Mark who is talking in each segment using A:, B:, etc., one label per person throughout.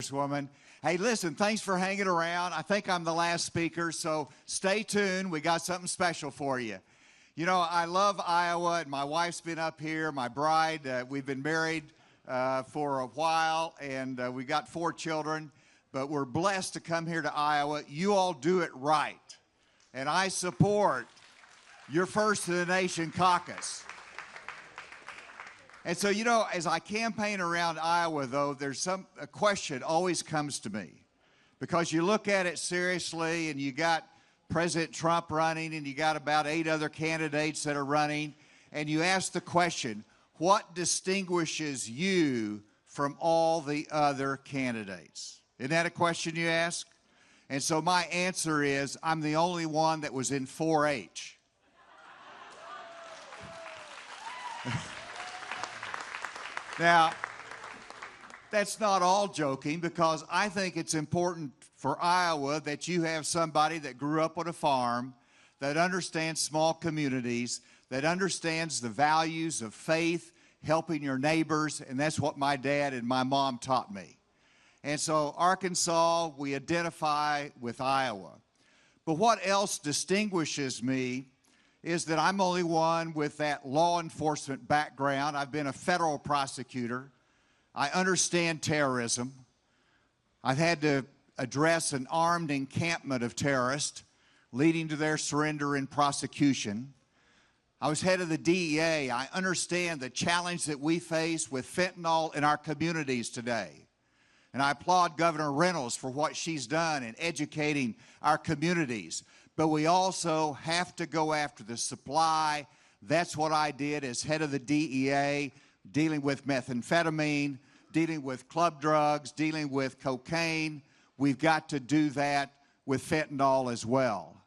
A: Congresswoman. Hey, listen, thanks for hanging around. I think I'm the last speaker, so stay tuned. We got something special for you. You know, I love Iowa, and my wife's been up here, my bride. We've been married for a while, and we got 4 children, but we're blessed to come here to Iowa. You all do it right, and I support your First to the Nation caucus. And so, you know, as I campaign around Iowa, though, there's a question always comes to me, because you look at it seriously, and you got President Trump running, and you got about 8 other candidates that are running, and you ask the question, what distinguishes you from all the other candidates? Isn't that a question you ask? And so my answer is, I'm the only one that was in 4-H. Now, that's not all joking, because I think it's important for Iowa that you have somebody that grew up on a farm, that understands small communities, that understands the values of faith, helping your neighbors, and that's what my dad and my mom taught me. And so Arkansas, we identify with Iowa. But what else distinguishes me is that I'm only one with that law enforcement background. I've been a federal prosecutor. I understand terrorism. I've had to address an armed encampment of terrorists, leading to their surrender and prosecution. I was head of the DEA. I understand the challenge that we face with fentanyl in our communities today. And I applaud Governor Reynolds for what she's done in educating our communities. But we also have to go after the supply. That's what I did as head of the DEA, dealing with methamphetamine, dealing with club drugs, dealing with cocaine. We've got to do that with fentanyl as well.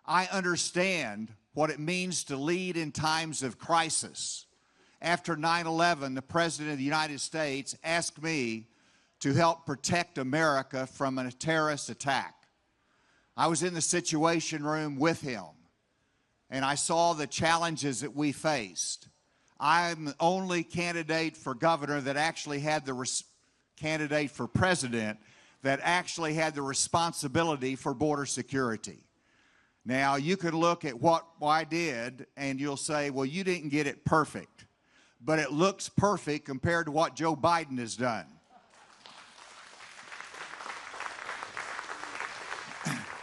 A: I understand what it means to lead in times of crisis. After 9/11, the President of the United States asked me to help protect America from a terrorist attack. I was in the Situation Room with him, and I saw the challenges that we faced. I'm the only candidate for governor that actually had candidate for president that actually had the responsibility for border security. Now, you could look at what I did, and you'll say, well, you didn't get it perfect. But it looks perfect compared to what Joe Biden has done.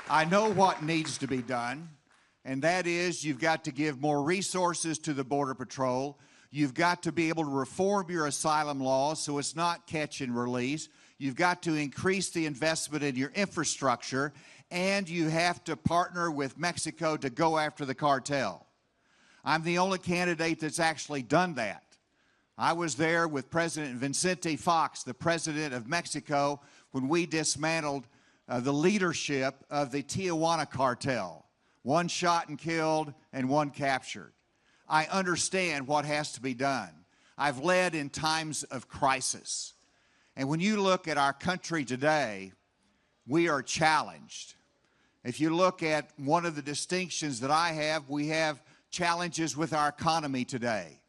A: I know what needs to be done, and that is you've got to give more resources to the Border Patrol. You've got to be able to reform your asylum laws so it's not catch and release. You've got to increase the investment in your infrastructure, and you have to partner with Mexico to go after the cartel. I'm the only candidate that's actually done that. I was there with President Vicente Fox, the president of Mexico, when we dismantled the leadership of the Tijuana cartel. 1 shot and killed and 1 captured. I understand what has to be done. I've led in times of crisis. And when you look at our country today, we are challenged. If you look at one of the distinctions that I have, we have challenges with our economy today.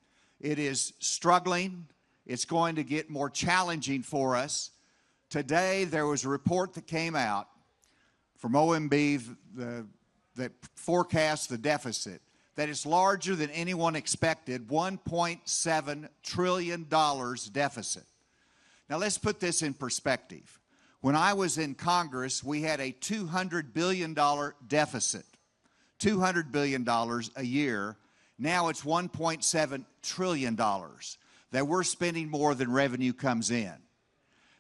A: It is struggling. It's going to get more challenging for us. Today, there was a report that came out from OMB that forecasts the deficit, that it's larger than anyone expected, $1.7 trillion deficit. Now, let's put this in perspective. When I was in Congress, we had a $200 billion deficit, $200 billion a year. Now it's $1.7 trillion that we're spending more than revenue comes in.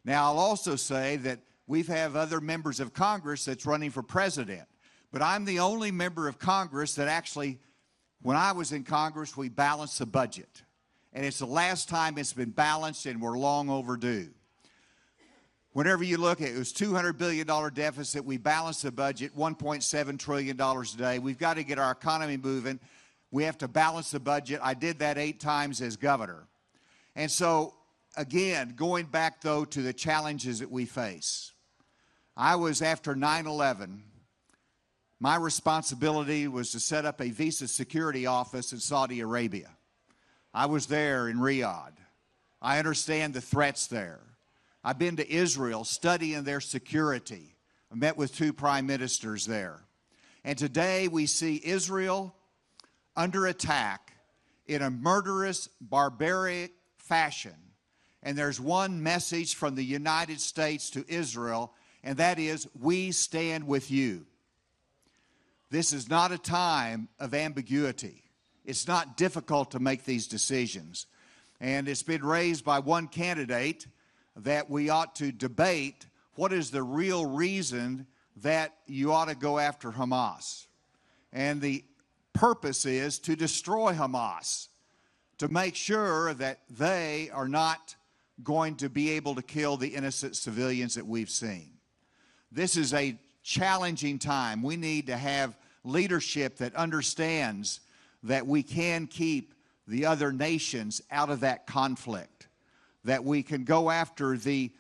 A: Now, I'll also say that we have other members of Congress that's running for president, but I'm the only member of Congress that actually, when I was in Congress, we balanced the budget. And it's the last time it's been balanced, and we're long overdue. Whenever you look at it, it was $200 billion deficit. We balanced the budget, $1.7 trillion today. We've got to get our economy moving. We have to balance the budget. I did that 8 times as governor. And so, again, going back, though, to the challenges that we face. I was, after 9/11, my responsibility was to set up a visa security office in Saudi Arabia. I was there in Riyadh. I understand the threats there. I've been to Israel studying their security. I met with 2 prime ministers there. And today we see Israel under attack in a murderous, barbaric fashion. And there's one message from the United States to Israel, and that is, we stand with you. This is not a time of ambiguity. It's not difficult to make these decisions. And it's been raised by one candidate that we ought to debate what is the real reason that you ought to go after Hamas. And the purpose is to destroy Hamas, to make sure that they are not going to be able to kill the innocent civilians that we've seen. This is a challenging time. We need to have leadership that understands that we can keep the other nations out of that conflict, that we can go after the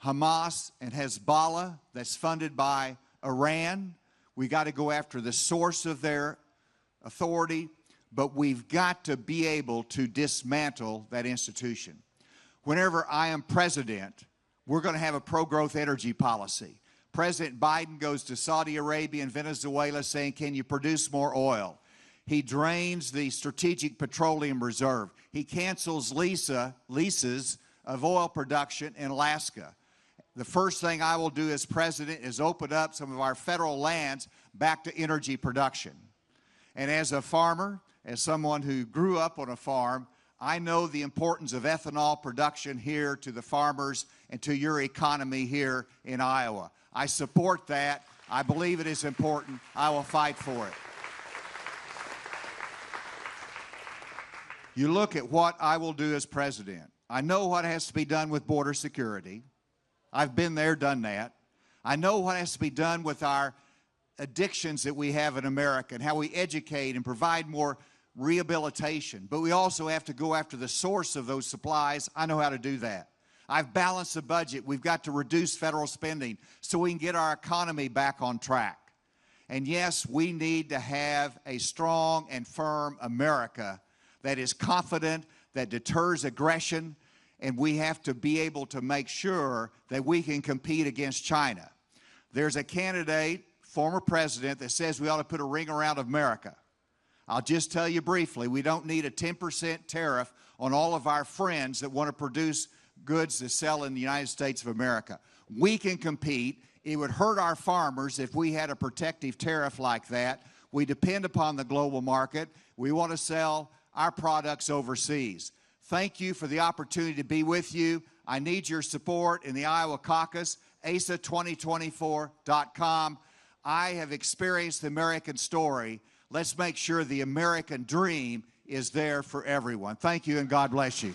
A: Hamas and Hezbollah that's funded by Iran. We got to go after the source of their authority, but we've got to be able to dismantle that institution. Whenever I am president, we're going to have a pro-growth energy policy. President Biden goes to Saudi Arabia and Venezuela saying, can you produce more oil? He drains the Strategic Petroleum Reserve. He cancels leases of oil production in Alaska. The first thing I will do as president is open up some of our federal lands back to energy production. And as a farmer, as someone who grew up on a farm, I know the importance of ethanol production here to the farmers and to your economy here in Iowa. I support that. I believe it is important. I will fight for it. You look at what I will do as president. I know what has to be done with border security. I've been there, done that. I know what has to be done with our addictions that we have in America and how we educate and provide more rehabilitation. But we also have to go after the source of those supplies. I know how to do that. I've balanced the budget. We've got to reduce federal spending so we can get our economy back on track. And yes, we need to have a strong and firm America that is confident, that deters aggression, and we have to be able to make sure that we can compete against China. There's a candidate, former president, that says we ought to put a ring around America. I'll just tell you briefly, we don't need a 10% tariff on all of our friends that want to produce goods to sell in the United States of America. We can compete. It would hurt our farmers if we had a protective tariff like that. We depend upon the global market. We want to sell our products overseas. Thank you for the opportunity to be with you. I need your support in the Iowa caucus, asa2024.com. I have experienced the American story. Let's make sure the American dream is there for everyone. Thank you, and God bless you.